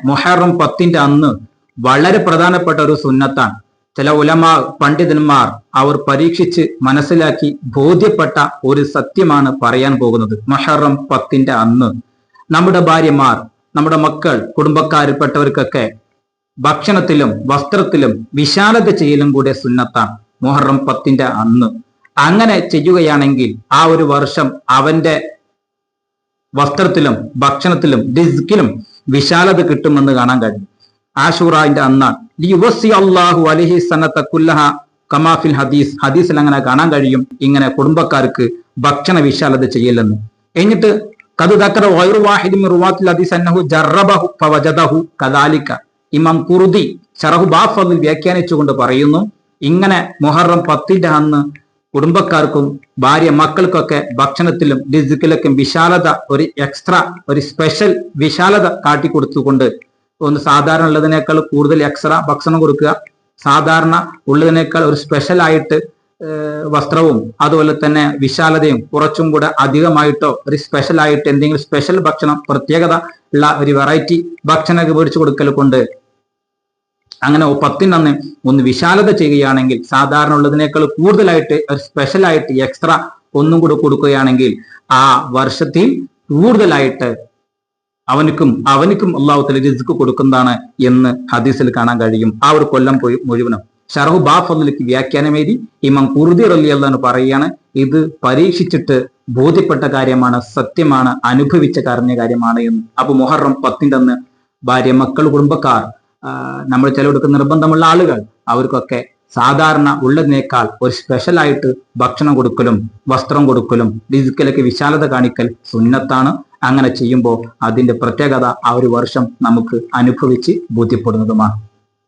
മുഹറം 10 അന്ന് വളരെ പ്രധാനപ്പെട്ട ഒരു സുന്നത്താണ്. ചില ഉലമാ പണ്ഡിതന്മാർ അവർ പരീക്ഷിച്ച് മനസ്സിലാക്കി ബോധ്യപ്പെട്ട ഒരു സത്യമാണ് പറയാൻ പോകുന്നത്. മുഹറം 10 അന്ന് നമ്മുടെ ഭാര്യമാർ, നമ്മുടെ മക്കൾ, കുടുംബക്കാരിൽപ്പെട്ടവർക്കൊക്കെ ഭക്ഷണത്തിലും വസ്ത്രത്തിലും വിശാലത ചെയ്യലും കൂടെ സുന്നത്താണ് മുഹറം 10 അന്ന്. അങ്ങനെ ചെയ്യുകയാണെങ്കിൽ ആ ഒരു വർഷം അവന്റെ വസ്ത്രത്തിലും ഭക്ഷണത്തിലും റിസ്കിലും വിശാലത കിട്ടുമെന്ന് കാണാൻ കഴിയും. ആശൂറാന്റെ അന്നാണ്. ഹദീസിൽ അങ്ങനെ കാണാൻ കഴിയും, ഇങ്ങനെ കുടുംബക്കാർക്ക് ഭക്ഷണ വിശാലത ചെയ്യലെന്ന്. എന്നിട്ട് ഇമാം ഖുർദി ശറഹു ബാഫിൽ വ്യാഖ്യാനിച്ചുകൊണ്ട് പറയുന്നു, ഇങ്ങനെ മുഹറം 10 അന്ന് കുടുംബക്കാർക്കും ഭാര്യ മക്കൾക്കൊക്കെ ഭക്ഷണത്തിലും റിസ്കിലൊക്കെ വിശാലത, ഒരു എക്സ്ട്രാ, ഒരു സ്പെഷ്യൽ വിശാലത കാട്ടിക്കൊടുത്തുകൊണ്ട്, ഒന്ന് സാധാരണ ഉള്ളതിനേക്കാൾ കൂടുതൽ എക്സ്ട്രാ ഭക്ഷണം കൊടുക്കുക, സാധാരണ ഉള്ളതിനേക്കാൾ ഒരു സ്പെഷ്യൽ ആയിട്ട് വസ്ത്രവും അതുപോലെ തന്നെ വിശാലതയും കുറച്ചും കൂടെ അധികമായിട്ടോ ഒരു സ്പെഷ്യൽ ആയിട്ട് എന്തെങ്കിലും സ്പെഷ്യൽ ഭക്ഷണം, പ്രത്യേകത ഉള്ള ഒരു വെറൈറ്റി ഭക്ഷണമൊക്കെ മേടിച്ചു കൊടുക്കൽ കൊണ്ട് അങ്ങനെ 10 അന്ന് ഒന്ന് വിശാലത ചെയ്യുകയാണെങ്കിൽ, സാധാരണ ഉള്ളതിനേക്കാൾ കൂടുതലായിട്ട് ഒരു സ്പെഷ്യൽ ആയിട്ട് എക്സ്ട്രാ ഒന്നും കൂടെ കൊടുക്കുകയാണെങ്കിൽ ആ വർഷത്തിൽ കൂടുതലായിട്ട് അവനിക്കും അള്ളാഹു തആല റിസ്ക് കൊടുക്കുന്നതാണ് എന്ന് ഹദീസിൽ കാണാൻ കഴിയും. ആ ഒരു കൊല്ലം മുഴുവനും ഷറഹു ബാഫിലേക്ക് വ്യാഖ്യാനം എഴുതി ഇമാം ഖുർദി റളിയല്ലാഹു അൻഹു പറയുകയാണ്, ഇത് പരീക്ഷിച്ചിട്ട് ബോധ്യപ്പെട്ട കാര്യമാണ്, സത്യമാണ്, അനുഭവിച്ച കാര്യമാണ് എന്ന്. അപ്പൊ മുഹറം 10 അന്ന് ഭാര്യ, മക്കൾ, കുടുംബക്കാർ, നമ്മൾ ചിലവർക്ക് നിർബന്ധമുള്ള ആളുകൾ, അവർക്കൊക്കെ സാധാരണ ഉള്ളതിനേക്കാൾ ഒരു സ്പെഷ്യൽ ആയിട്ട് ഭക്ഷണം കൊടുക്കലും വസ്ത്രം കൊടുക്കലും റിസ്കിലൊക്കെ വിശാലത കാണിക്കൽ സുന്നത്താണ്. അങ്ങനെ ചെയ്യുമ്പോൾ അതിന്റെ പ്രത്യേകത ആ ഒരു വർഷം നമുക്ക് അനുഭവിച്ച് ബോധ്യപ്പെടുന്നതുമാണ്.